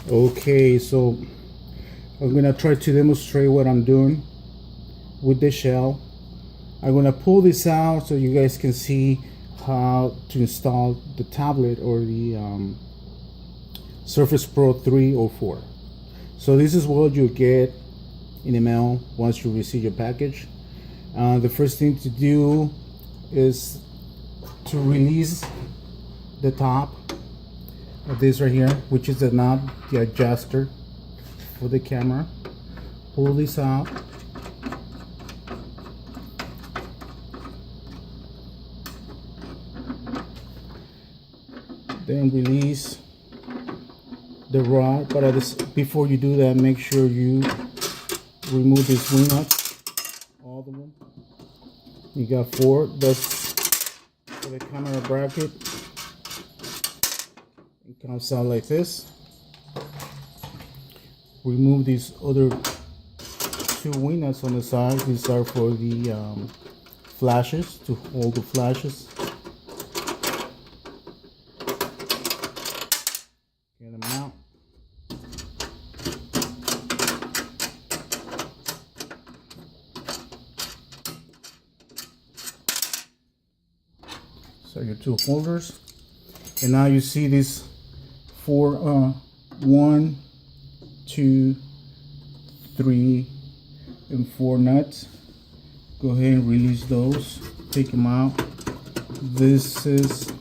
Okay, so I'm gonna try to demonstrate what I'm doing with the shell. I'm gonna pull this out so you guys can see how to install the tablet or the Surface Pro 3 or 4. So this is what you get in the mail once you receive your package. The first thing to do is to release the top of this right here, which is the knob, the adjuster for the camera. Pull this out. Then release the rod, but before you do that, make sure you remove these wing nuts, all of them. You got 4. That's for the camera bracket. It comes out like this. Remove these other 2 wing nuts on the side. These are for the flashes, to hold the flashes. Get them out. So your 2 holders, and now you see these 4 1, 2, 3, and 4 nuts. Go ahead and release those, take them out. This is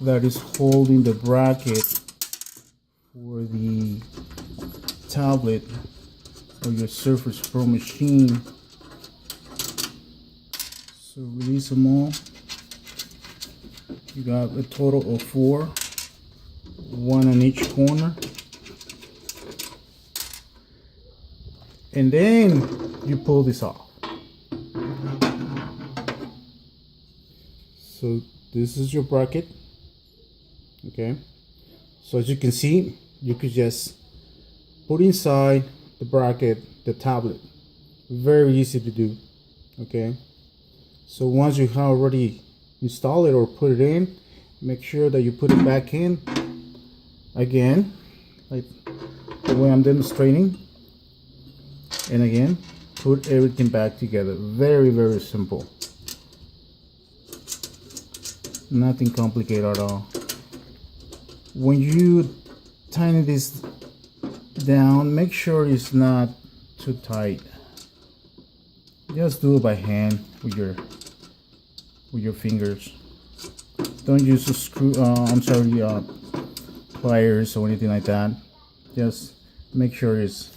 that is holding the bracket for the tablet or your Surface Pro machine. So release them all. You got a total of 4, 1 on each corner. And then you pull this off. So this is your bracket. Okay. So as you can see, you could just put inside the bracket the tablet. Very easy to do. Okay. So once you have already install it or put it in, make sure that you put it back in again, like the way I'm demonstrating, and again put everything back together. Very, very simple, nothing complicated at all. When you tighten this down, make sure it's not too tight. Just do it by hand with your fingers. Don't use a screw, pliers or anything like that. Just make sure it's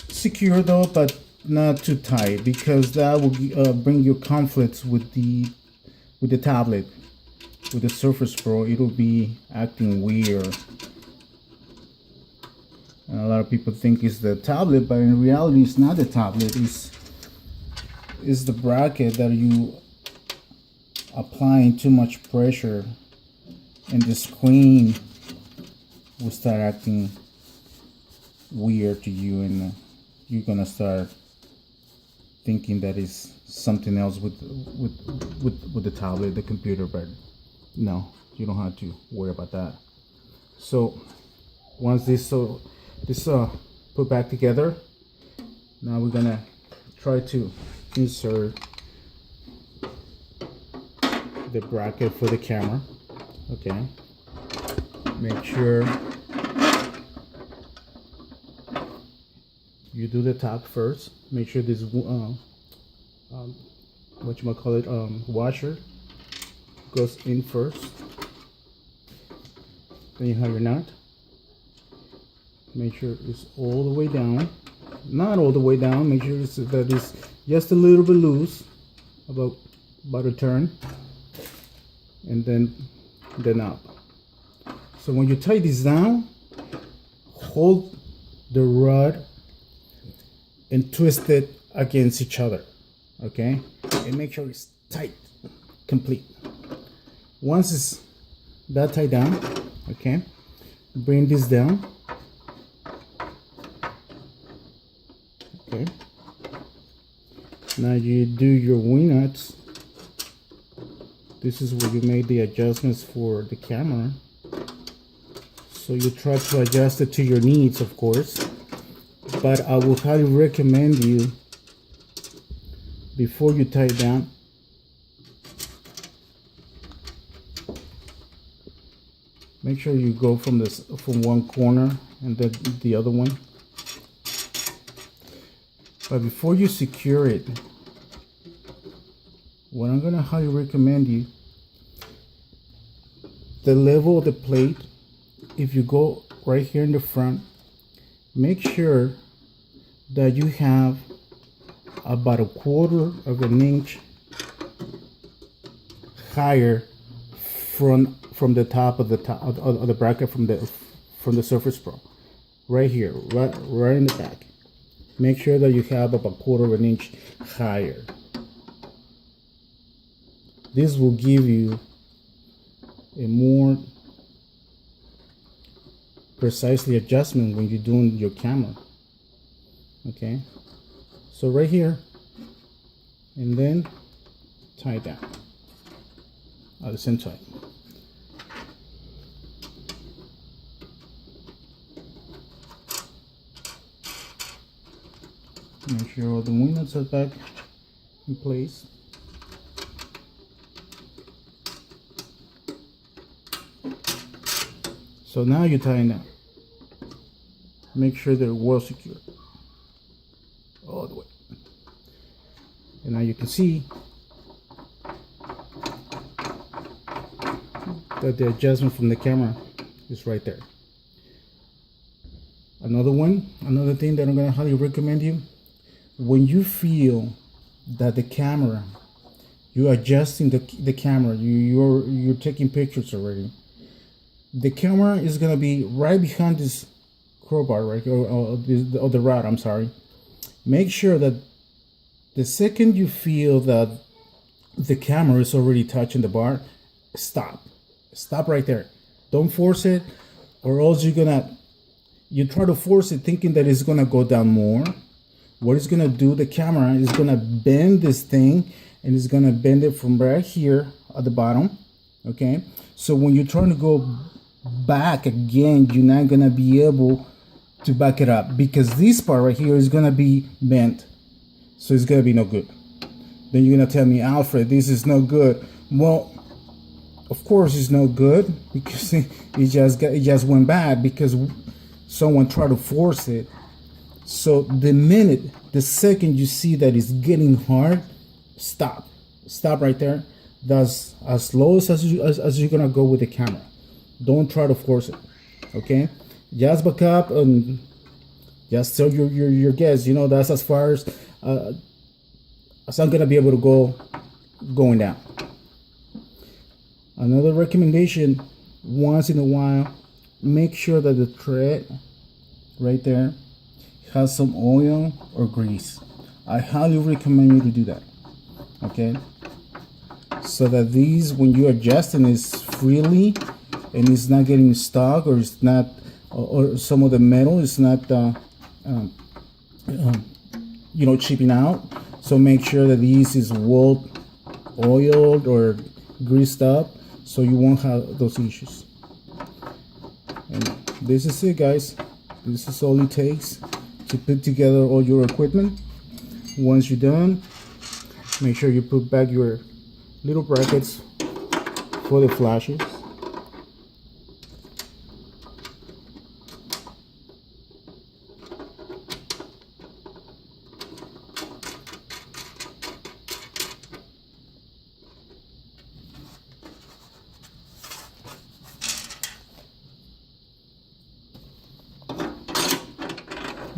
secure though, but not too tight, because that will bring you conflicts with the tablet. With the Surface Pro, it'll be acting weird. And a lot of people think it's the tablet, but in reality it's not the tablet. Is the bracket that you applying too much pressure, and the screen will start acting weird to you, and you're gonna start thinking that is something else with the tablet, the computer. But no, you don't have to worry about that. So once this put back together, now we're gonna try to insert the bracket for the camera. Okay, make sure you do the top first. Make sure this washer goes in first. Then you have your nut. Make sure it's all the way down. Not all the way down. Make sure that it's just a little bit loose, about a turn, and then up. So when you tie this down, hold the rod and twist it against each other. Okay, and make sure it's tight, complete. Once it's that tied down, okay, bring this down. Okay, now you do your wing nuts. This is where you made the adjustments for the camera. So you try to adjust it to your needs, of course. But I will highly recommend you, before you tie it down, make sure you go from one corner and then the other one. But before you secure it, what I'm gonna highly recommend you, the level of the plate, if you go right here in the front, make sure that you have about 1/4 of an inch higher from the top of the bracket from the Surface Pro, right here, right in the back. Make sure that you have about 1/4 of an inch higher. This will give you a more precisely adjustment when you're doing your camera. Okay, so right here, and then tie it down at the same time. Make sure all the wing nuts are back in place. So now you're tying down. Make sure they're well secure all the way. And now you can see that the adjustment from the camera is right there. Another thing that I'm going to highly recommend you, when you feel that the camera, you're adjusting the camera, you're taking pictures already, the camera is going to be right behind this crowbar, right, or the rod, I'm sorry. Make sure that the second you feel that the camera is already touching the bar, stop right there. Don't force it, or else you try to force it thinking that it's gonna go down more. What it's gonna do, the camera is gonna bend this thing, and it's gonna bend it from right here at the bottom. Okay, so when you're trying to go back again, you're not gonna be able to back it up, because this part right here is gonna be bent, so it's gonna be no good. Then you're gonna tell me, Alfred, this is no good. Well, of course it's no good, because it just went bad because someone tried to force it. So the second you see that it's getting hard, stop right there. That's as low as you're gonna go with the camera. Don't try to force it. Okay, just back up and just tell your guests, you know, that's as far as I'm gonna be able to going down. Another recommendation, once in a while, make sure that the thread right there has some oil or grease. I highly recommend you to do that. Okay, so that these, when you're adjusting, is freely and it's not getting stuck, or it's not, or some of the metal is not chipping out. So make sure that these is well oiled or greased up, so you won't have those issues. And this is it, guys. This is all it takes to put together all your equipment. Once you're done, make sure you put back your little brackets for the flashes.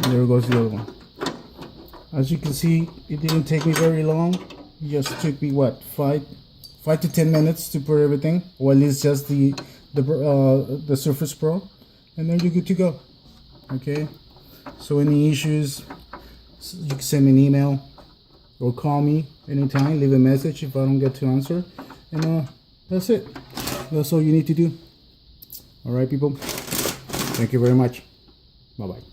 There goes the other one. As you can see, it didn't take me very long. It just took me what, 5 to 10 minutes to put everything, or at least just the Surface Pro, and then you're good to go. Okay, so any issues, you can send me an email or call me anytime, leave a message if I don't get to answer, and that's it. That's all you need to do. All right, people, thank you very much. Bye bye.